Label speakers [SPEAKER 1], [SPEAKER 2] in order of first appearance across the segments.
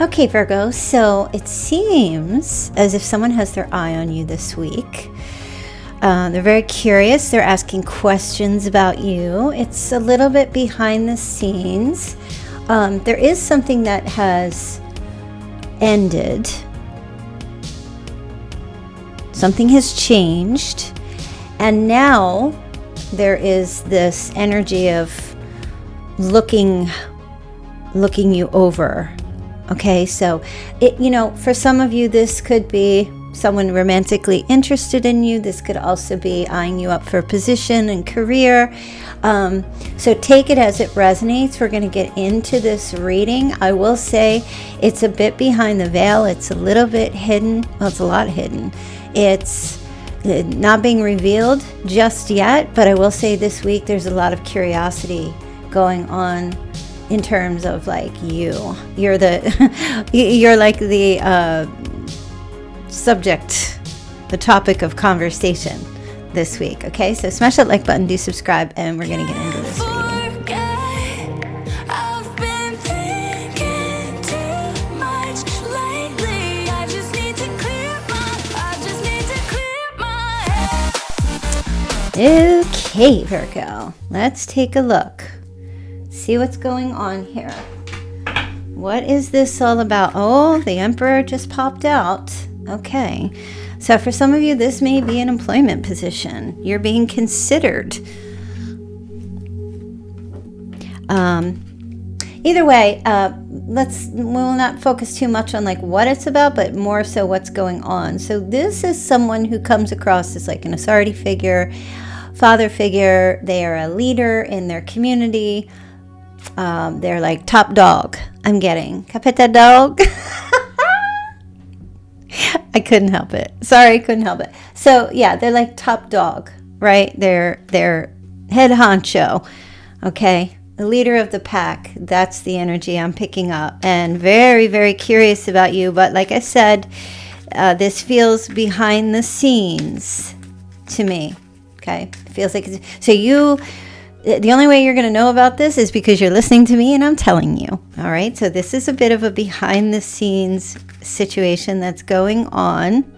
[SPEAKER 1] Okay, Virgo, so it seems as if someone has their eye on you this week. They're very curious. They're asking questions about you. It's a little bit behind the scenes. There is something that has ended. Something has changed. And now there is this energy of looking you over. Okay, so for some of you, this could be someone romantically interested in you. This could also be eyeing you up for a position and career. So take it as it resonates. We're going to get into this reading. I will say it's a bit behind the veil. It's a little bit hidden. Well, it's a lot hidden. It's not being revealed just yet, but I will say this week there's a lot of curiosity going on in terms of like you're like the subject, the topic of conversation this week. Okay, so smash that like button, do subscribe, and we're gonna get into this reading. Okay, Virgo, let's take a look. See what's going on here. What is this all about? Oh, the Emperor just popped out. Okay. So for some of you, this may be an employment position. You're being considered. Either way, we'll not focus too much on like what it's about, but more so what's going on. So this is someone who comes across as like an authority figure, father figure. They are a leader in their community. They're like top dog. I'm getting capeta dog. I couldn't help it. Sorry, I couldn't help it. So yeah, they're like top dog, right? They're head honcho. Okay, the leader of the pack. That's the energy I'm picking up, and very, very curious about you. But like I said, this feels behind the scenes to me. Okay, it feels like so you. The only way you're going to know about this is because you're listening to me and I'm telling you. All right. So this is a bit of a behind the scenes situation that's going on.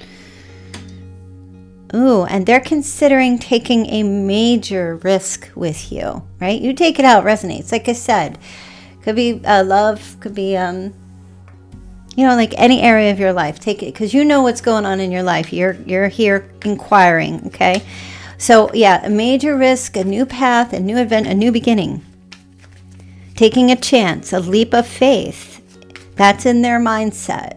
[SPEAKER 1] Ooh, and they're considering taking a major risk with you, right? You take it out, resonates. Like I said, could be love, could be, like any area of your life. Take it because you know what's going on in your life. You're here inquiring. Okay. So yeah, a major risk, a new path, a new event, a new beginning. Taking a chance, a leap of faith. That's in their mindset.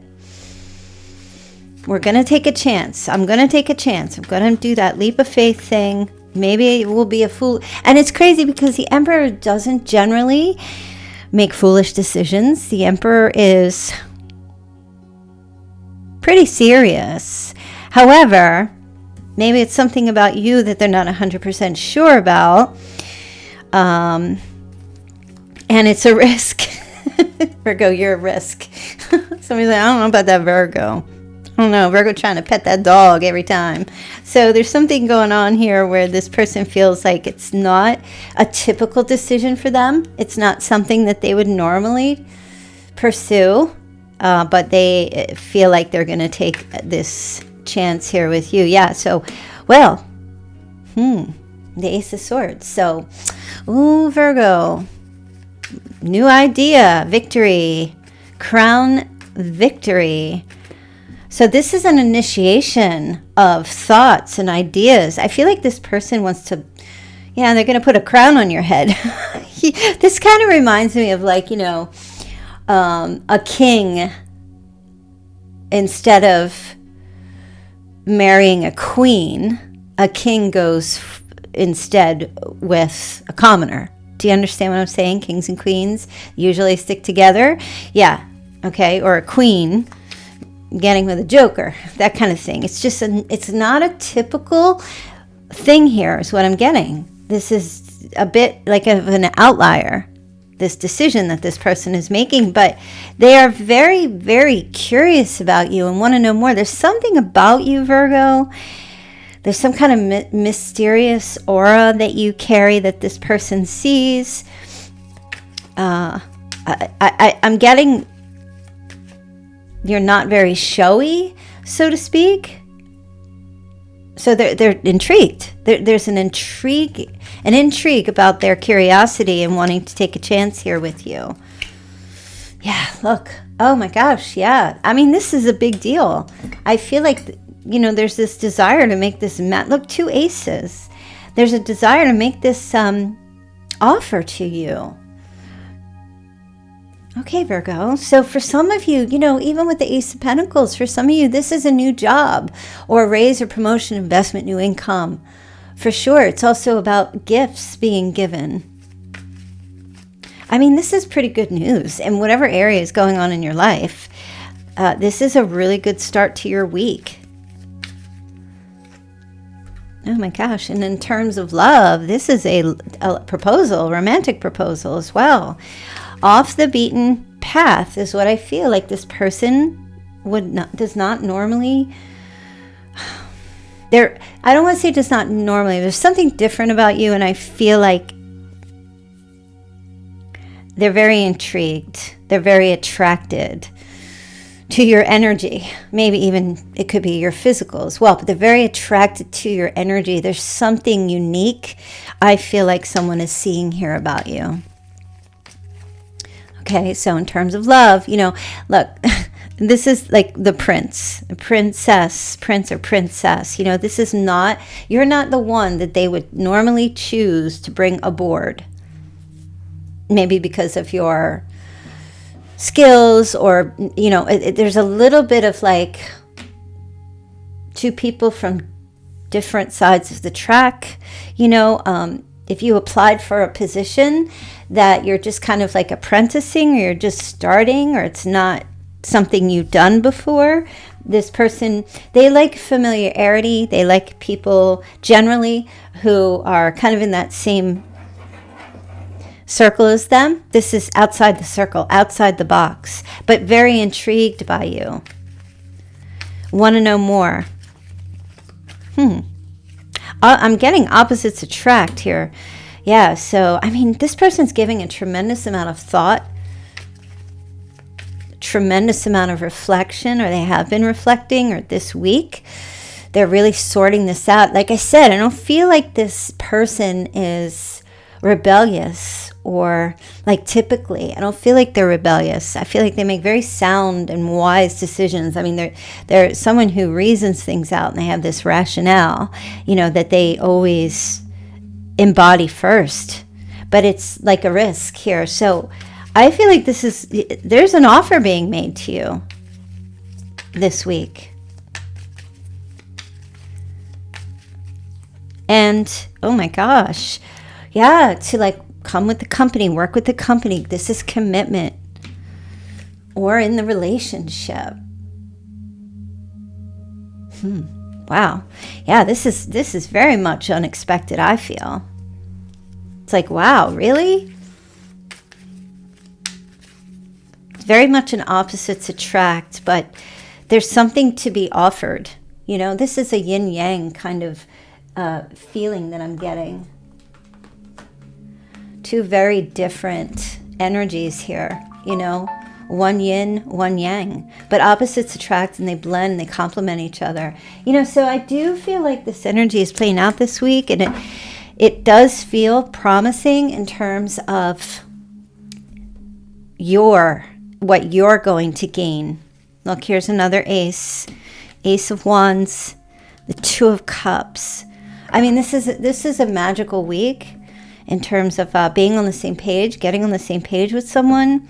[SPEAKER 1] We're going to take a chance. I'm going to take a chance. I'm going to do that leap of faith thing. Maybe it will be a fool. And it's crazy because the Emperor doesn't generally make foolish decisions. The Emperor is pretty serious. However, maybe it's something about you that they're not 100% sure about. And it's a risk. Virgo, you're a risk. Somebody's like, I don't know about that Virgo. I don't know. Virgo trying to pet that dog every time. So there's something going on here where this person feels like it's not a typical decision for them. It's not something that they would normally pursue. But they feel like they're going to take this chance here with you. Yeah, so the Ace of Swords. So Virgo, new idea, victory, crown victory. So this is an initiation of thoughts and ideas. I feel like this person wants to, they're going to put a crown on your head. This kind of reminds me of like, a king instead of marrying a queen, a king goes instead with a commoner. Do you understand what I'm saying? Kings and queens usually stick together. Yeah. Okay. Or a queen getting with a joker, that kind of thing. It's just, it's not a typical thing here is what I'm getting. This is a bit like of an outlier, this decision that this person is making, but they are very, very curious about you and want to know more. There's something about you, Virgo. There's some kind of mysterious aura that you carry that this person sees. I'm getting you're not very showy, so to speak. So they're intrigued. There's an intrigue about their curiosity and wanting to take a chance here with you. Yeah, look. Oh my gosh, yeah. I mean, this is a big deal. I feel like, there's this desire to make this look, 2 aces. There's a desire to make this offer to you. Okay, Virgo. So for some of you, even with the Ace of Pentacles, for some of you, this is a new job or a raise or promotion, investment, new income. For sure. It's also about gifts being given. I mean, this is pretty good news. In whatever area is going on in your life, this is a really good start to your week. Oh my gosh. And in terms of love, this is a proposal, romantic proposal as well. Off the beaten path is what I feel like this person does not normally. I don't want to say does not normally. There's something different about you, and I feel like they're very intrigued. They're very attracted to your energy. Maybe even it could be your physical as well, but they're very attracted to your energy. There's something unique I feel like someone is seeing here about you. Okay, so in terms of love, look, this is like the prince or princess. This is not, you're not the one that they would normally choose to bring aboard. Maybe because of your skills or, there's a little bit of like 2 people from different sides of the track, if you applied for a position that you're just kind of like apprenticing or you're just starting or it's not something you've done before, this person, they like familiarity. They like people generally who are kind of in that same circle as them. This is outside the circle, outside the box, but very intrigued by you. Want to know more. I'm getting opposites attract here. Yeah, so, I mean, this person's giving a tremendous amount of thought, tremendous amount of reflection, or they have been reflecting, or this week. They're really sorting this out. Like I said, I don't feel like this person is rebellious or like typically. I don't feel like they're rebellious. I feel like they make very sound and wise decisions. I mean, they're someone who reasons things out and they have this rationale, that they always embody first. But it's like a risk here. So I feel like there's an offer being made to you this week. And, oh my gosh. Yeah, to like come with the company, work with the company. This is commitment. Or in the relationship. Wow. Yeah, this is very much unexpected, I feel. It's like, wow, really? It's very much an opposites attract, but there's something to be offered. This is a yin-yang kind of feeling that I'm getting. 2 very different energies here, one yin, one yang, but opposites attract and they blend and they complement each other. So I do feel like this energy is playing out this week, and it does feel promising in terms of what you're going to gain. Look, here's another ace of wands, the 2 of cups. I mean, this is a magical week in terms of being on the same page, getting on the same page with someone,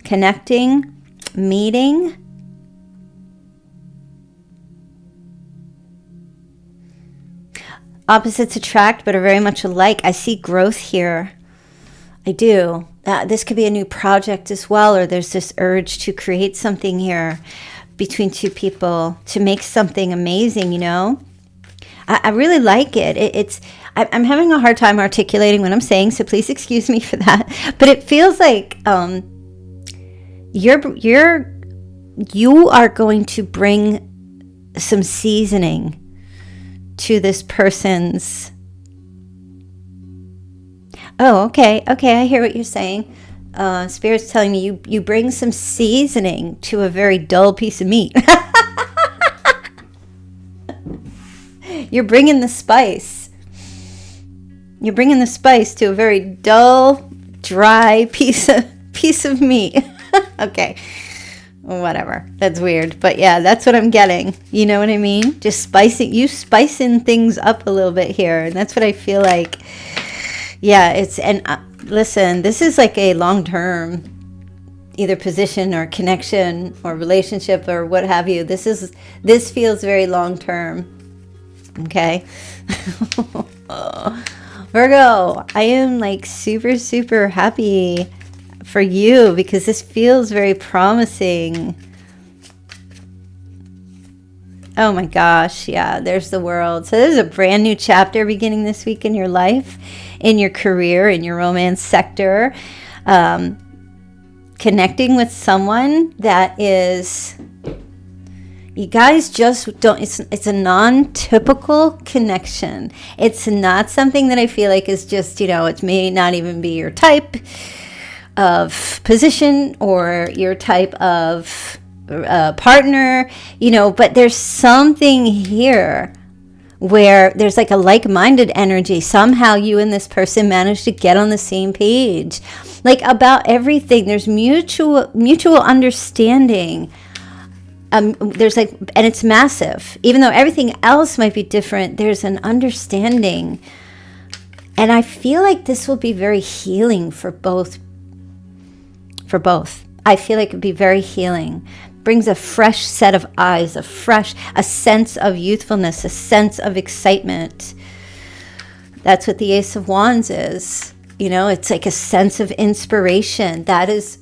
[SPEAKER 1] connecting, meeting. Opposites attract, but are very much alike. I see growth here. I do. This could be a new project as well, or there's this urge to create something here between 2 people to make something amazing, I really like it. I'm having a hard time articulating what I'm saying, so please excuse me for that. But it feels like you are going to bring some seasoning to this person's. Oh, okay, I hear what you're saying. Spirit's telling me you bring some seasoning to a very dull piece of meat. You're bringing the spice. You're bringing the spice to a very dull, dry piece of meat. Okay. Whatever. That's weird. But yeah, that's what I'm getting. You know what I mean? Just spicing things up a little bit here. And that's what I feel like. Yeah, listen, this is like a long-term either position or connection or relationship or what have you. This feels very long-term. Okay. Virgo, I am like super, super happy for you because this feels very promising. Oh my gosh, yeah, there's the World. So there's a brand new chapter beginning this week in your life, in your career, in your romance sector. Connecting with someone that is, you guys just don't, it's a non-typical connection. It's not something that I feel like is just, it may not even be your type of position or your type of partner, but there's something here where there's like a like-minded energy. Somehow you and this person managed to get on the same page, like about everything. There's mutual understanding. There's like, and it's massive. Even though everything else might be different, there's an understanding. And I feel like this will be very healing for both. I feel like it'd be very healing. Brings a fresh set of eyes, a sense of youthfulness, a sense of excitement. That's what the Ace of Wands is. It's like a sense of inspiration. That is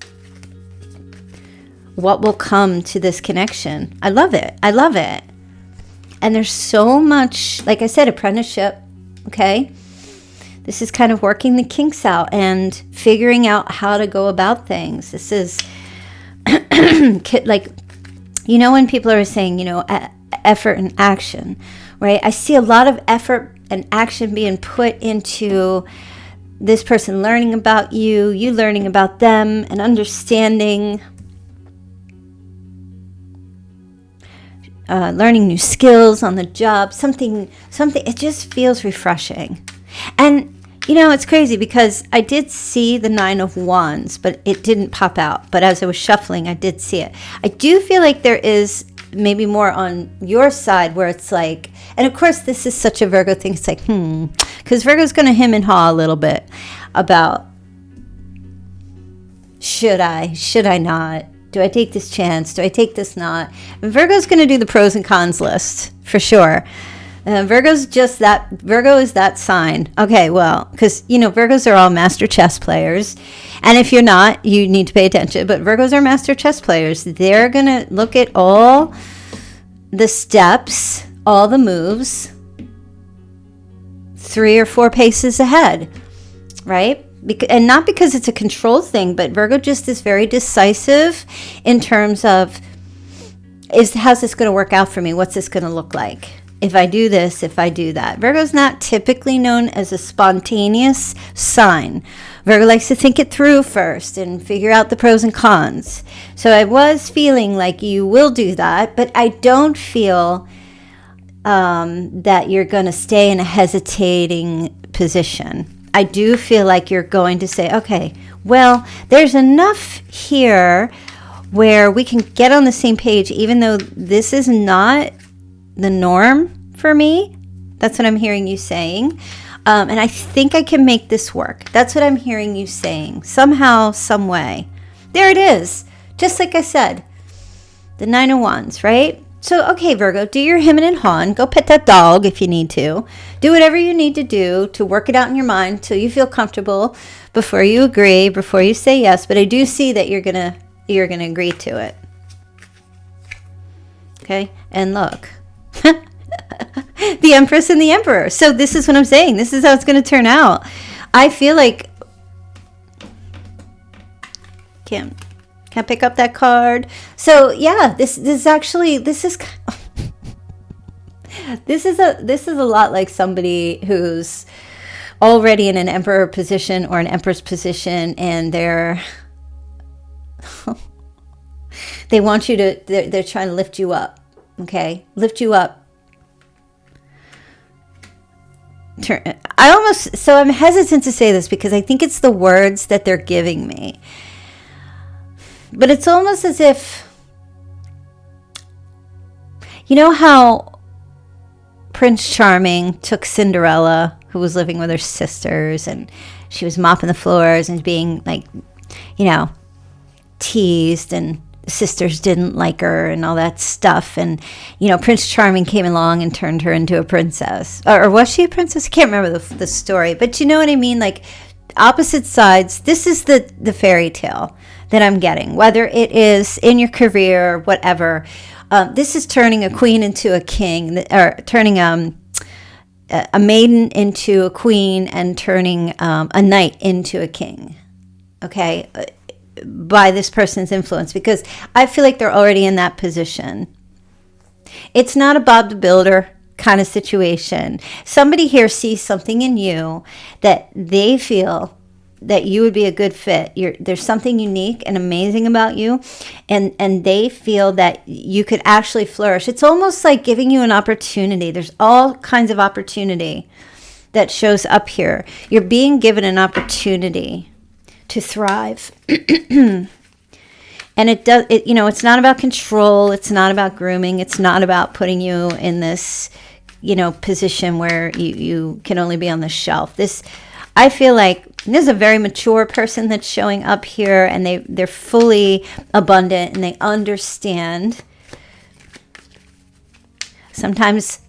[SPEAKER 1] what will come to this connection. I love it. And there's so much, like I said, apprenticeship, okay? This is kind of working the kinks out and figuring out how to go about things. This is like, when people are saying, effort and action, right? I see a lot of effort and action being put into this person learning about you learning about them, and understanding, learning new skills on the job, something, it just feels refreshing. And, it's crazy because I did see the 9 of Wands, but it didn't pop out. But as I was shuffling, I did see it. I do feel like there is maybe more on your side where it's like, and of course this is such a Virgo thing. It's like, because Virgo's going to hem and haw a little bit about, should I not? Do I take this chance? Do I take this not? And Virgo's going to do the pros and cons list for sure. Virgo is that sign. Okay, well, because, Virgos are all master chess players. And if you're not, you need to pay attention. But Virgos are master chess players. They're going to look at all the steps, all the moves, 3 or 4 paces ahead, right? And not because it's a control thing, but Virgo just is very decisive in terms of, how's this going to work out for me? What's this going to look like? If I do this, if I do that. Virgo's not typically known as a spontaneous sign. Virgo likes to think it through first and figure out the pros and cons. So I was feeling like you will do that, but I don't feel that you're going to stay in a hesitating position. I do feel like you're going to say, okay, well, there's enough here where we can get on the same page, even though this is not the norm for me. That's what I'm hearing you saying. And I think I can make this work. That's what I'm hearing you saying. Somehow, some way. There it is. Just like I said, the 9 of Wands, right? So, okay, Virgo, do your hemming and hawing. Go pet that dog if you need to. Do whatever you need to do to work it out in your mind till you feel comfortable before you agree, before you say yes. But I do see that you're gonna agree to it. Okay? And look. The Empress and the Emperor. So this is what I'm saying. This is how it's going to turn out. I feel like can't pick up that card. So yeah, this is a lot like somebody who's already in an Emperor position or an Empress position, and they're They want you to, they're trying to lift you up, okay? Lift you up. So I'm hesitant to say this because I think it's the words that they're giving me. But it's almost as if, you know how Prince Charming took Cinderella, who was living with her sisters, and she was mopping the floors and being like, you know, teased, and the sisters didn't like her and all that stuff. And, you know, Prince Charming came along and turned her into a princess. Or was she a princess? I can't remember the story. But you know what I mean? Like, opposite sides. This is the fairy tale that I'm getting. Whether it is in your career or whatever. This is turning a queen into a king. Or turning a maiden into a queen and turning a knight into a king. Okay? By this person's influence, because I feel like they're already in that position. It's not a Bob the Builder kind of situation. Somebody here sees something in you that they feel that you would be a good fit. There's something unique and amazing about you, and they feel that you could actually flourish. It's almost like giving you an opportunity. There's all kinds of opportunity that shows up here. You're being given an opportunity to thrive. And it's not about control. It's not about grooming. It's not about putting you in this, position where you can only be on the shelf. I feel like this is a very mature person that's showing up here, and they're fully abundant, and they understand. Sometimes,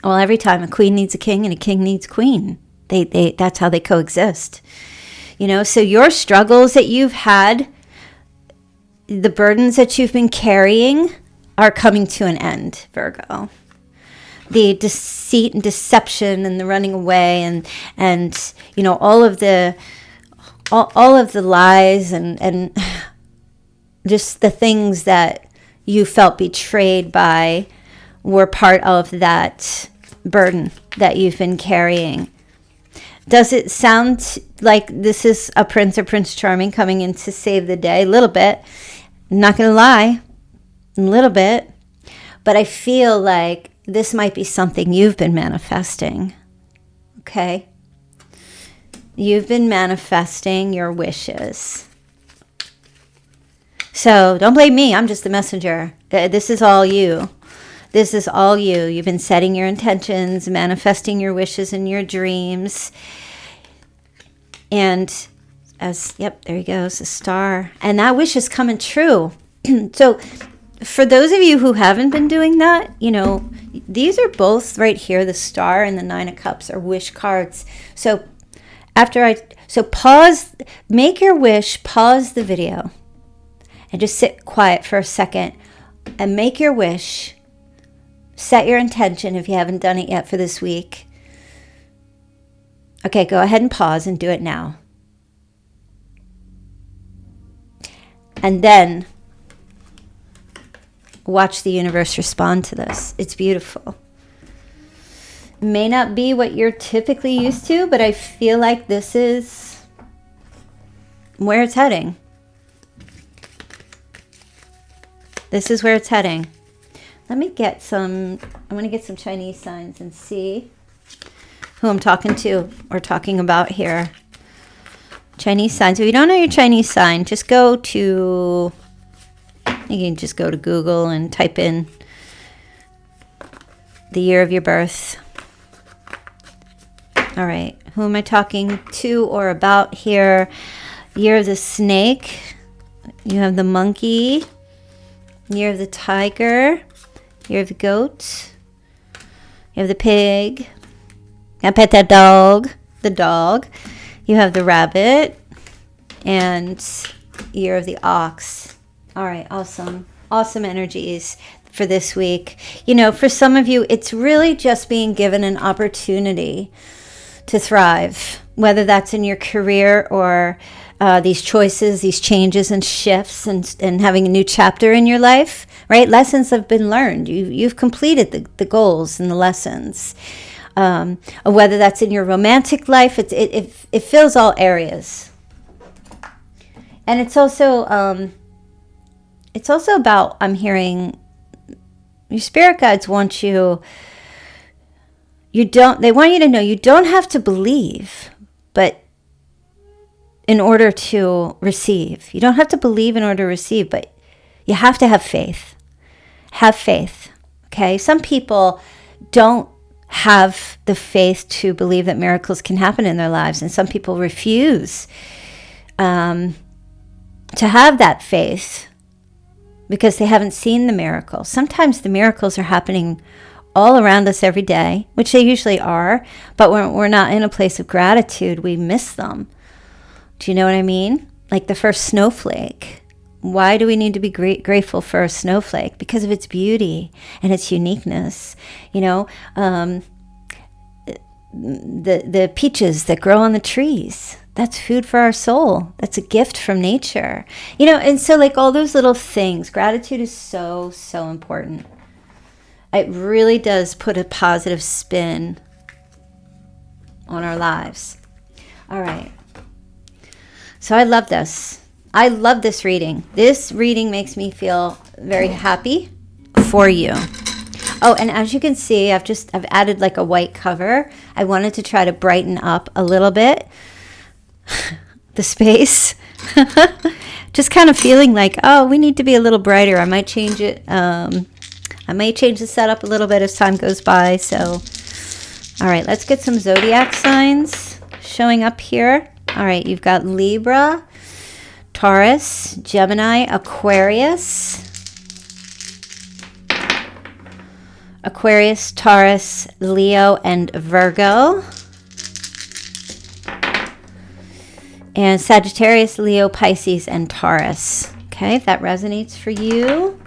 [SPEAKER 1] every time a queen needs a king and a king needs a queen. That's how they coexist. So your struggles that you've had, the burdens that you've been carrying are coming to an end, Virgo. The deceit and deception and the running away and all of the lies and just the things that you felt betrayed by were part of that burden that you've been carrying. Does it sound like this is a prince or Prince Charming coming in to save the day? A little bit. I'm not going to lie. A little bit. But I feel like this might be something you've been manifesting. Okay? You've been manifesting your wishes. So don't blame me. I'm just the messenger. This is all you. This is all you. You've been setting your intentions, manifesting your wishes and your dreams. And there he goes, a star. And that wish is coming true. So for those of you who haven't been doing that, these are both right here. The star and the 9 of Cups are wish cards. So pause, make your wish, pause the video, and just sit quiet for a second and make your wish. Set your intention if you haven't done it yet for this week. Okay, go ahead and pause and do it now. And then watch the universe respond to this. It's beautiful. It may not be what you're typically used to, but I feel like this is where it's heading. This is where it's heading. Let me get I'm going to get some Chinese signs and see who I'm talking to or talking about here. Chinese signs. If you don't know your Chinese sign, you can just go to Google and type in the year of your birth. All right. Who am I talking to or about here? Year of the snake. You have the monkey. Year of the tiger. You have the goat. You have the pig. I pet that dog. The dog. You have the rabbit. And year of the ox. All right, awesome. Awesome energies for this week. For some of you, it's really just being given an opportunity to thrive, whether that's in your career or these choices, these changes and shifts and having a new chapter in your life, right? Lessons have been learned. You've completed the goals and the lessons. Whether that's in your romantic life, it fills all areas. And it's also about, I'm hearing, your spirit guides want you, they want you to know you don't have to believe, but in order to receive. You don't have to believe in order to receive, but you have to have faith. Have faith, okay? Some people don't have the faith to believe that miracles can happen in their lives, and some people refuse to have that faith because they haven't seen the miracle. Sometimes the miracles are happening all around us every day, which they usually are, but when we're not in a place of gratitude, we miss them. Do you know what I mean? Like the first snowflake. Why do we need to be grateful for a snowflake? Because of its beauty and its uniqueness. You know, the peaches that grow on the trees, that's food for our soul. That's a gift from nature. You know, and so like all those little things, gratitude is so, so important. It really does put a positive spin on our lives. All right. So I love this. I love this reading. This reading makes me feel very happy for you. Oh, and as you can see, I've added like a white cover. I wanted to try to brighten up a little bit the space. Just kind of feeling like, oh, we need to be a little brighter. I might change it. I might change the setup a little bit as time goes by. So, all right, let's get some zodiac signs showing up here. All right, you've got Libra, Taurus, Gemini, Aquarius, Taurus, Leo, and Virgo. And Sagittarius, Leo, Pisces, and Taurus. Okay, if that resonates for you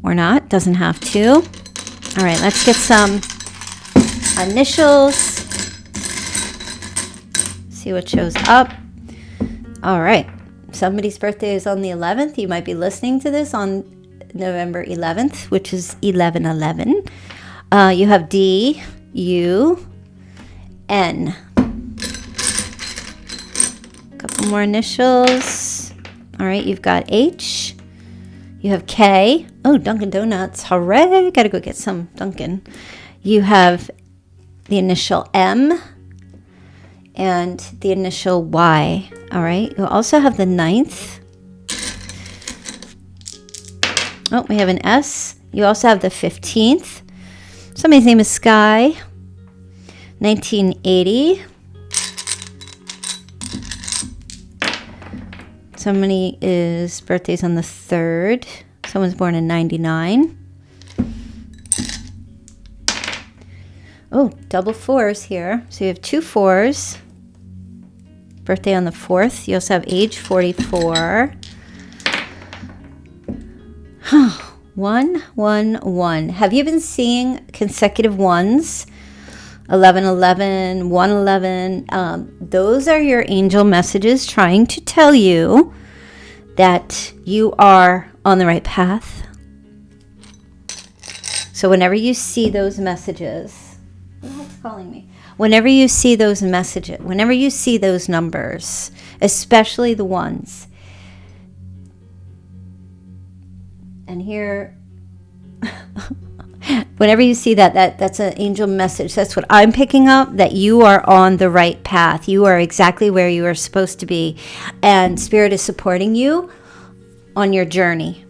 [SPEAKER 1] or not, doesn't have to. All right, let's get some initials. See what shows up. All right, somebody's birthday is on the 11th. You might be listening to this on November 11th, which is 11/11. You have D, U, N. Couple more initials. All right, you've got H. You have K. Oh, Dunkin' Donuts. Hooray. Gotta go get some Dunkin'. You have the initial M and the initial Y. All right. You also have the 9th. Oh, we have an S. You also have the 15th. Somebody's name is Sky. 1980. Somebody's birthday's on the 3rd. Someone's born in 99. Oh, double 4s here. So you have 2 4s. Birthday on the 4th. You also have age 44. 111. Have you been seeing consecutive ones? 1111, 111. Those are your angel messages trying to tell you that you are on the right path. So whenever you see those messages, what's calling me? Whenever you see those messages, whenever you see those numbers, especially the ones, and here, whenever you see that's an angel message. That's what I'm picking up, that you are on the right path. You are exactly where you are supposed to be. And Spirit is supporting you on your journey.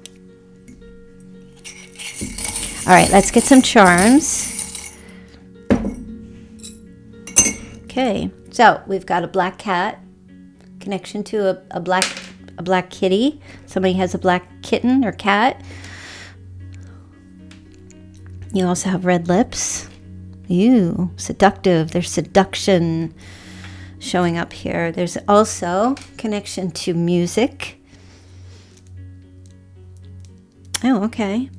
[SPEAKER 1] All right, let's get some charms. Okay, so we've got a black cat, connection to a black kitty. Somebody has a black kitten or cat. You also have red lips. Ew, seductive. There's seduction showing up here. There's also connection to music. Oh, okay.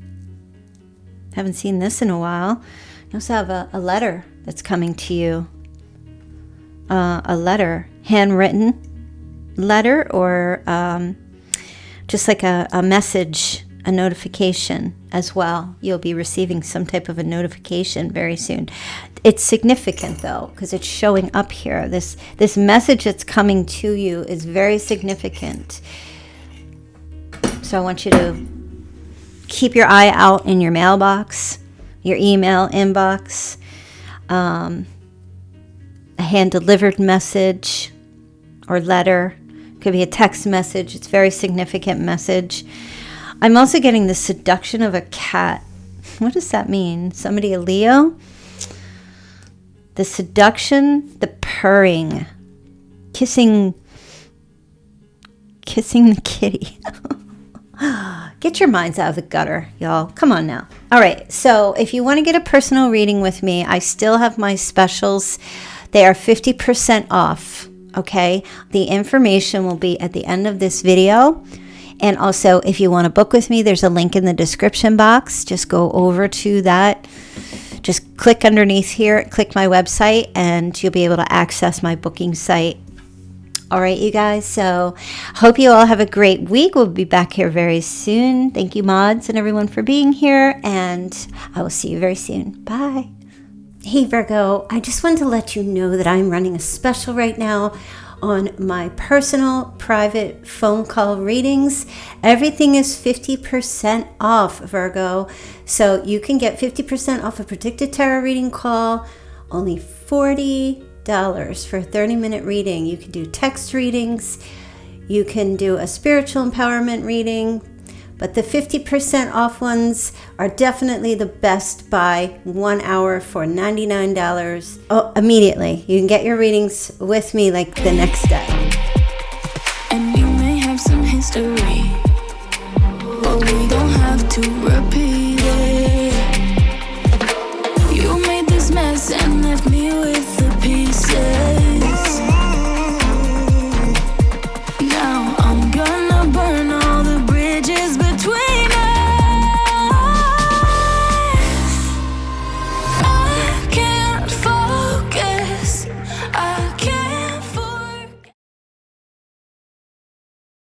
[SPEAKER 1] Haven't seen this in a while. You also have a letter that's coming to you. A letter, handwritten letter, or just like a message a notification as well. You'll be receiving some type of a notification very soon. It's significant though, because it's showing up here. This message that's coming to you is very significant. So I want you to keep your eye out in your mailbox, your email inbox, a hand-delivered message or letter. Could be a text message. It's a very significant message. I'm also getting the seduction of a cat. What does that mean? Somebody a Leo? The seduction, the purring, kissing the kitty. Get your minds out of the gutter, y'all. Come on now. All right. So if you want to get a personal reading with me, I still have my specials. They are 50% off. Okay. The information will be at the end of this video. And also, if you want to book with me, there's a link in the description box. Just go over to that. Just click underneath here, click my website, and you'll be able to access my booking site. All right, you guys. So hope you all have a great week. We'll be back here very soon. Thank you, mods and everyone, for being here. And I will see you very soon. Bye. Hey, Virgo. I just wanted to let you know that I'm running a special right now on my personal private phone call readings. Everything is 50% off, Virgo. So you can get 50% off a predicted tarot reading call, only $40 for a 30-minute reading. You can do text readings. You can do a spiritual empowerment reading. But the 50% off ones are definitely the best by 1 hour for $99. Oh, immediately. You can get your readings with me like the next day.
[SPEAKER 2] And we may have some history, but we don't have to repeat.